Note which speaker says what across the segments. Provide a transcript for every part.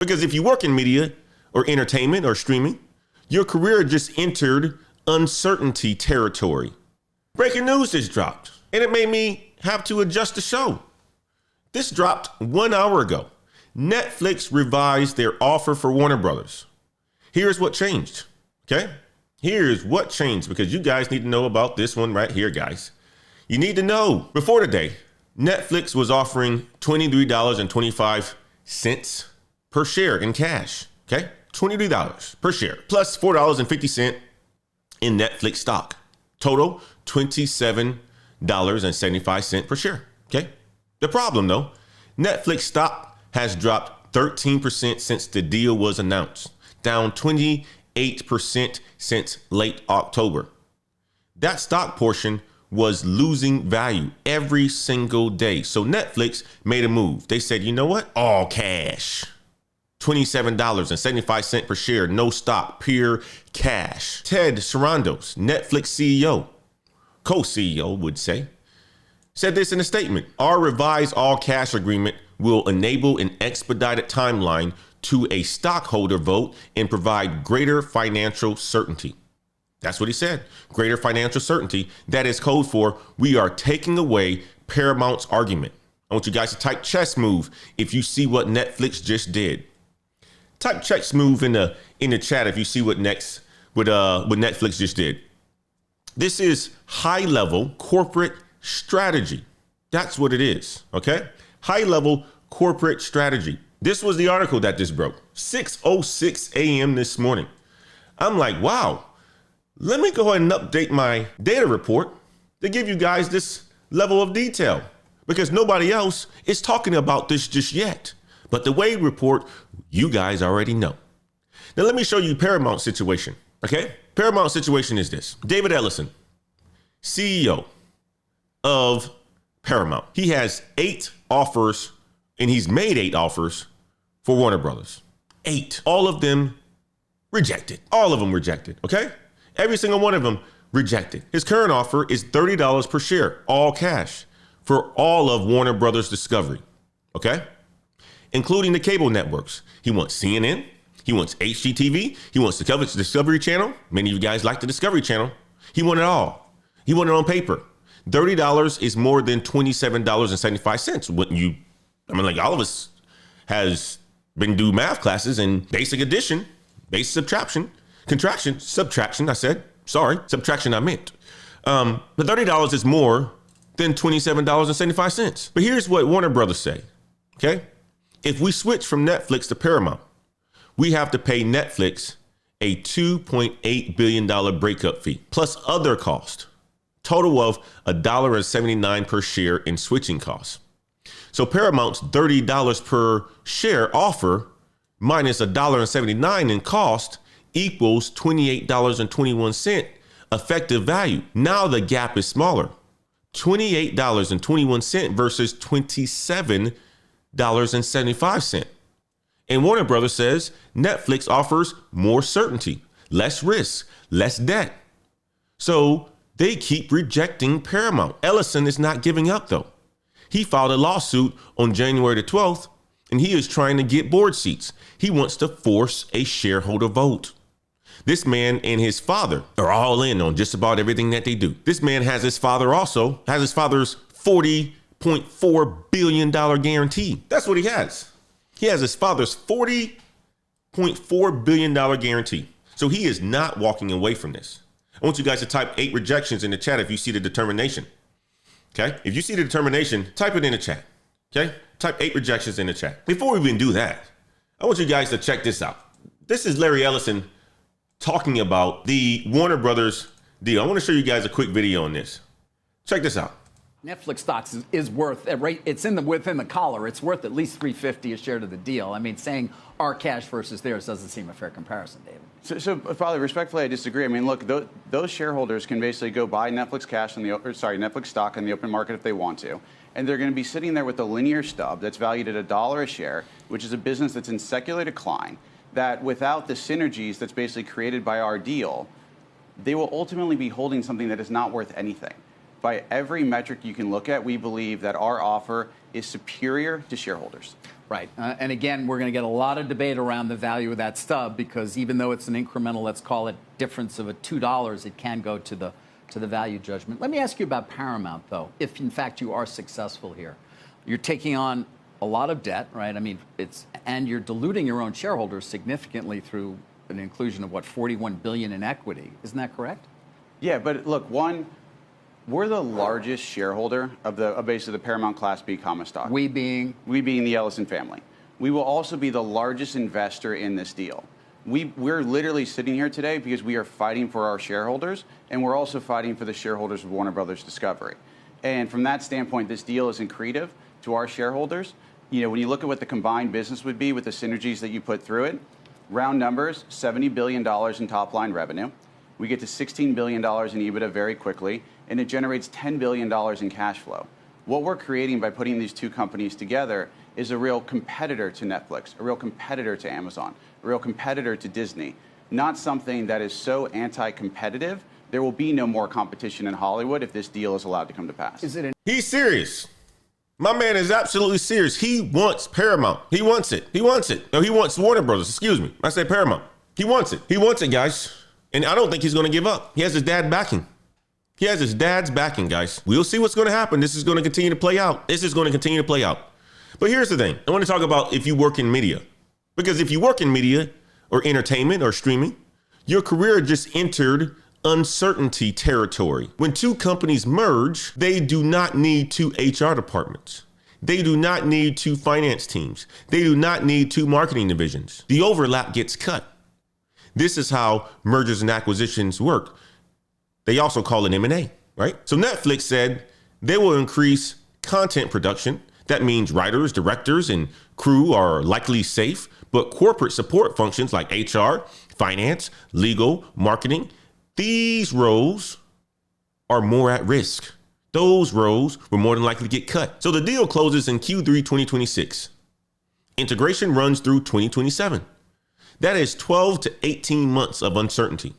Speaker 1: Because if you work in media or entertainment or streaming, your career just entered uncertainty territory. Breaking news just dropped, and it made me have to adjust the show. This dropped 1 hour ago. Netflix revised their offer for Warner Brothers. Here's what changed, okay? Here's what changed, because you guys need to know about this one right here, guys. You need to know. Before today, Netflix was offering $23.25 per share in cash, okay? $23 per share, plus $4.50 in Netflix stock. Total, $27.75 per share, okay? The problem, though, Netflix stock has dropped 13% since the deal was announced, down 28% since late October. That stock portion was losing value every single day. So Netflix made a move. They said, you know what? All cash. $27.75 per share, no stock, pure cash. Ted Sarandos, Netflix CEO, co-CEO would say, said this in a statement. Our revised all cash agreement will enable an expedited timeline to a stockholder vote and provide greater financial certainty. That's what he said. Greater financial certainty. That is code for we are taking away Paramount's argument. I want you guys to type chess move if you see what Netflix just did. Type chess move in the chat if you see what Netflix just did. This is high level corporate strategy. That's what it is. Okay. High level corporate strategy. This was the article that just broke 6:06 a.m. this morning. I'm like, wow, let me go ahead and update my data report to give you guys this level of detail, because nobody else is talking about this just yet. But the Wade report, you guys already know. Now, let me show you Paramount situation. Okay. Paramount situation is this. David Ellison, CEO of Paramount. He has 8 offers, and he's made 8 offers for Warner Brothers. 8. All of them rejected. All of them rejected. Okay. Every single one of them rejected. His current offer is $30 per share, all cash, for all of Warner Brothers Discovery. Okay. Including the cable networks. He wants CNN. He wants HGTV. He wants the Discovery Channel. Many of you guys like the Discovery Channel. He wants it all. He wants it on paper. $30 is more than $27.75. Wouldn't you? I mean, like, all of us has been do math classes and basic addition, basic subtraction, subtraction. I said, sorry, subtraction I meant. But $30 is more than $27.75. But here's what Warner Brothers say. Okay. If we switch from Netflix to Paramount, we have to pay Netflix a $2.8 billion breakup fee plus other costs. Total of $1.79 per share in switching costs. So Paramount's $30 per share offer minus $1.79 in cost equals $28.21 effective value. Now the gap is smaller. $28.21 versus $27.75. And Warner Brothers says Netflix offers more certainty, less risk, less debt. So they keep rejecting Paramount. Ellison is not giving up, though. He filed a lawsuit on January the 12th, and he is trying to get board seats. He wants to force a shareholder vote. This man and his father are all in on just about everything that they do. This man has his father's $40.4 billion guarantee. That's what he has. He has his father's $40.4 billion guarantee. So he is not walking away from this. I want you guys to type 8 rejections in the chat if you see the determination. Okay. If you see the determination, type it in the chat. Okay. Type 8 rejections in the chat. Before we even do that, I want you guys to check this out. This is Larry Ellison talking about the Warner Brothers deal. I want to show you guys a quick video on this. Check this out.
Speaker 2: Netflix stocks is worth, it's within the collar. It's worth at least $3.50 a share to the deal. I mean, saying our cash versus theirs doesn't seem a fair comparison, David.
Speaker 3: So probably respectfully, I disagree. I mean, look, those shareholders can basically go buy Netflix Netflix stock in the open market if they want to, and they're going to be sitting there with a linear stub that's valued at $1 a share, which is a business that's in secular decline. That without the synergies that's basically created by our deal, they will ultimately be holding something that is not worth anything. By every metric you can look at, we believe that our offer is superior to shareholders.
Speaker 2: Right. And again, we're going to get a lot of debate around the value of that stub, because even though it's an incremental, let's call it difference of $2, it can go to the value judgment. Let me ask you about Paramount, though. If in fact you are successful here, you're taking on a lot of debt, right? I mean, and you're diluting your own shareholders significantly through an inclusion of what, $41 billion in equity. Isn't that correct?
Speaker 3: Yeah, but look, we're the largest shareholder of basically the Paramount Class B common stock.
Speaker 2: We being
Speaker 3: the Ellison family. We will also be the largest investor in this deal. We're literally sitting here today because we are fighting for our shareholders, and we're also fighting for the shareholders of Warner Brothers Discovery. And from that standpoint, this deal is accretive to our shareholders. You know, when you look at what the combined business would be with the synergies that you put through it, round numbers, $70 billion in top line revenue. We get to $16 billion in EBITDA very quickly, and it generates $10 billion in cash flow. What we're creating by putting these two companies together is a real competitor to Netflix, a real competitor to Amazon, a real competitor to Disney, not something that is so anti-competitive. There will be no more competition in Hollywood if this deal is allowed to come to pass.
Speaker 1: He's serious. My man is absolutely serious. He wants Paramount. He wants it. He wants it. No, he wants Warner Brothers. Excuse me. I said Paramount. He wants it. He wants it, guys. And I don't think he's going to give up. He has his dad backing. He has his dad's backing, guys. We'll see what's going to happen. This is going to continue to play out. This is going to continue to play out. But here's the thing. I want to talk about if you work in media. Because if you work in media or entertainment or streaming, your career just entered uncertainty territory. When two companies merge, they do not need two HR departments. They do not need two finance teams. They do not need two marketing divisions. The overlap gets cut. This is how mergers and acquisitions work. They also call it M&A, right? So Netflix said they will increase content production. That means writers, directors, and crew are likely safe, but corporate support functions like HR, finance, legal, marketing, these roles are more at risk. Those roles will more than likely get cut. So the deal closes in Q3 2026. Integration runs through 2027. That is 12 to 18 months of uncertainty.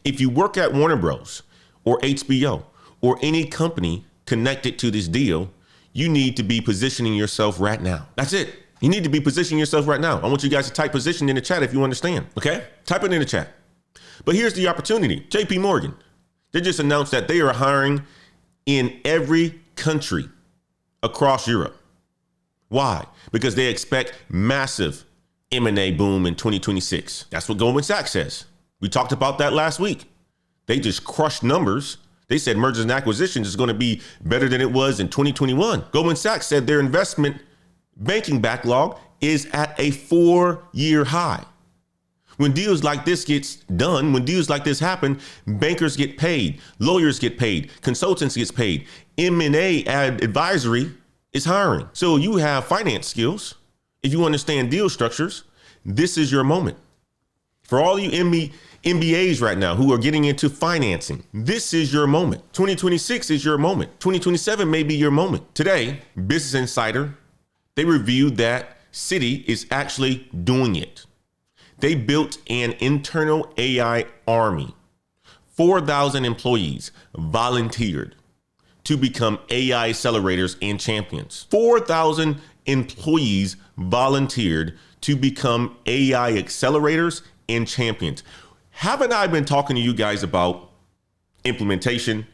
Speaker 1: If you work at Warner Bros. Or HBO or any company connected to this deal, you need to be positioning yourself right now. That's it. You need to be positioning yourself right now. I want you guys to type position in the chat if you understand, okay? Type it in the chat. But here's the opportunity. JP Morgan, they just announced that they are hiring in every country across Europe. Why? Because they expect massive M&A boom in 2026. That's what Goldman Sachs says. We talked about that last week. They just crushed numbers. They said mergers and acquisitions is going to be better than it was in 2021. Goldman Sachs said their investment banking backlog is at a 4-year high. When deals like this gets done, when deals like this happen, bankers get paid, lawyers get paid, consultants get paid. M&A advisory is hiring. So you have finance skills. If you understand deal structures, this is your moment. For all you MBAs right now who are getting into financing, this is your moment. 2026 is your moment. 2027 may be your moment. Today, Business Insider, they reviewed that Citi is actually doing it. They built an internal AI army. 4,000 employees volunteered to become AI accelerators and champions. 4,000 employees volunteered to become AI accelerators and champions. Haven't I been talking to you guys about implementation,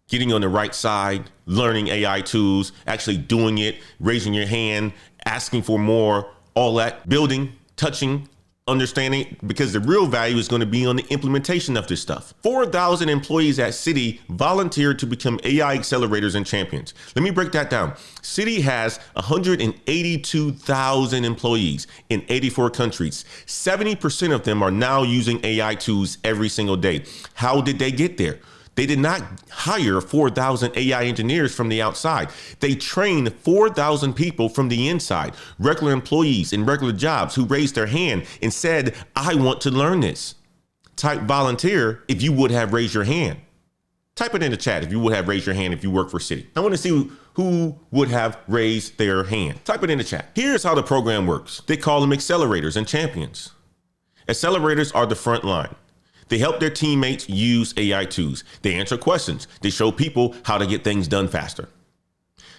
Speaker 1: getting on the right side, learning AI tools, actually doing it, raising your hand, asking for more, all that, building, touching, understanding, because the real value is going to be on the implementation of this stuff. 4,000 employees at Citi volunteered to become AI accelerators and champions. Let me break that down. Citi has 182,000 employees in 84 countries. 70% of them are now using AI tools every single day. How did they get there? They did not hire 4,000 AI engineers from the outside. They trained 4,000 people from the inside, regular employees in regular jobs who raised their hand and said, I want to learn this. Type volunteer if you would have raised your hand. Type it in the chat if you would have raised your hand if you work for Citi. I want to see who would have raised their hand. Type it in the chat. Here's how the program works. They call them accelerators and champions. Accelerators are the front line. They help their teammates use AI tools. They answer questions. They show people how to get things done faster.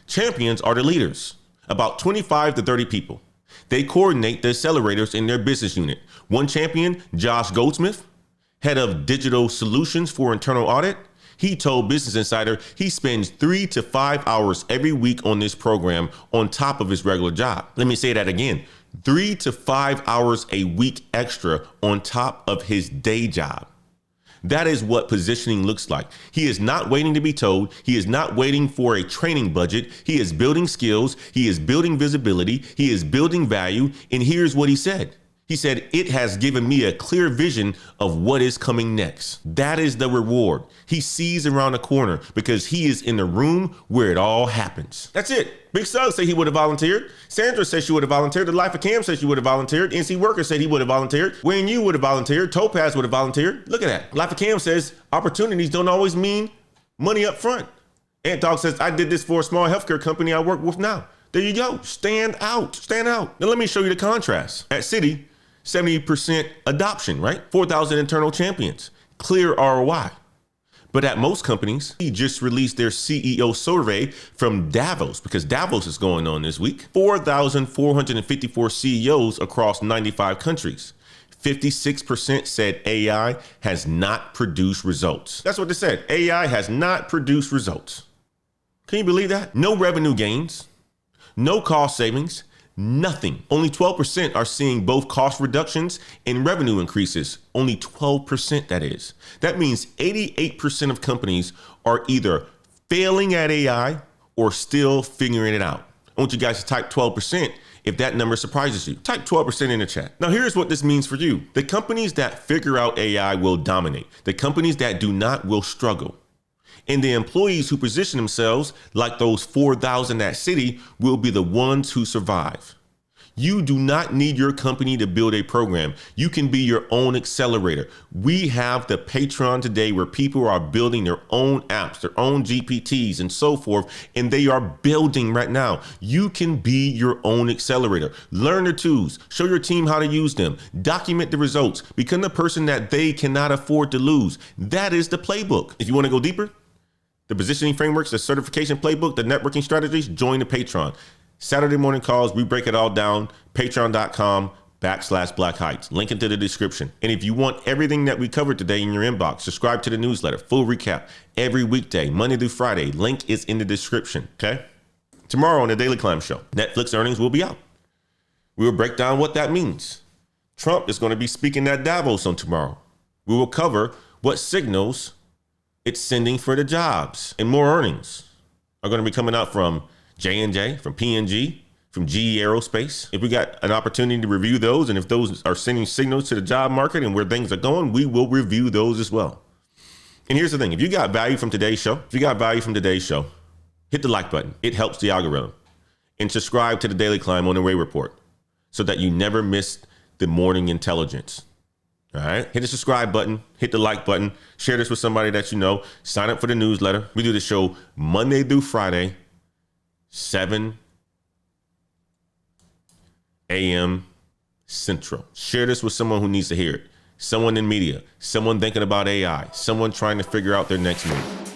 Speaker 1: Champions are the leaders. about 25 to 30 people. They coordinate the accelerators in their business unit. One champion, Josh Goldsmith, head of digital solutions for internal audit, he told Business Insider he spends 3 to 5 hours every week on this program on top of his regular job. Let me say that again. 3 to 5 hours a week extra on top of his day job. That is what positioning looks like. He is not waiting to be told. He is not waiting for a training budget. He is building skills. He is building visibility. He is building value. And here's what he said. He said, it has given me a clear vision of what is coming next. That is the reward. He sees around the corner because he is in the room where it all happens. That's it. Big Sug said he would have volunteered. Sandra said she would have volunteered. The Life of Cam said she would have volunteered. NC Worker said he would have volunteered. Wayne Yu would have volunteered. Topaz would have volunteered. Look at that. Life of Cam says opportunities don't always mean money up front. Ant Dog says, I did this for a small healthcare company I work with now. There you go. Stand out. Stand out. Now let me show you the contrast. At Citi, 70% adoption, right? 4,000 internal champions, clear ROI. But at most companies, he just released their CEO survey from Davos because Davos is going on this week. 4,454 CEOs across 95 countries. 56% said AI has not produced results. That's what they said. AI has not produced results. Can you believe that? No revenue gains, no cost savings, nothing. Only 12% are seeing both cost reductions and revenue increases. Only 12%, that is. That means 88% of companies are either failing at AI or still figuring it out. I want you guys to type 12% if that number surprises you. Type 12% in the chat. Now, here's what this means for you. The companies that figure out AI will dominate. The companies that do not will struggle. And the employees who position themselves like those 4,000 at Citi will be the ones who survive. You do not need your company to build a program. You can be your own accelerator. We have the Patreon today where people are building their own apps, their own GPTs and so forth, and they are building right now. You can be your own accelerator. Learn the tools, show your team how to use them, document the results, become the person that they cannot afford to lose. That is the playbook. If you want to go deeper, the positioning frameworks, the certification playbook, the networking strategies, join the Patreon. Saturday morning calls, we break it all down. Patreon.com/Black Heights. Link into the description. And if you want everything that we covered today in your inbox, subscribe to the newsletter. Full recap every weekday, Monday through Friday. Link is in the description, okay? Tomorrow on the Daily Climb Show, Netflix earnings will be out. We will break down what that means. Trump is going to be speaking at Davos on tomorrow. We will cover what signals it's sending for the jobs, and more earnings are going to be coming out from J&J, from P&G, from GE Aerospace. If we got an opportunity to review those, and if those are sending signals to the job market and where things are going, we will review those as well. And here's the thing. If you got value from today's show, hit the like button. It helps the algorithm. And subscribe to the Daily Climb on the Way Report so that you never miss the morning intelligence. All right. Hit the subscribe button, hit the like button, share this with somebody that you know, sign up for the newsletter. We do the show Monday through Friday, 7 a.m. Central. Share this with someone who needs to hear it. Someone in media, someone thinking about AI, someone trying to figure out their next move.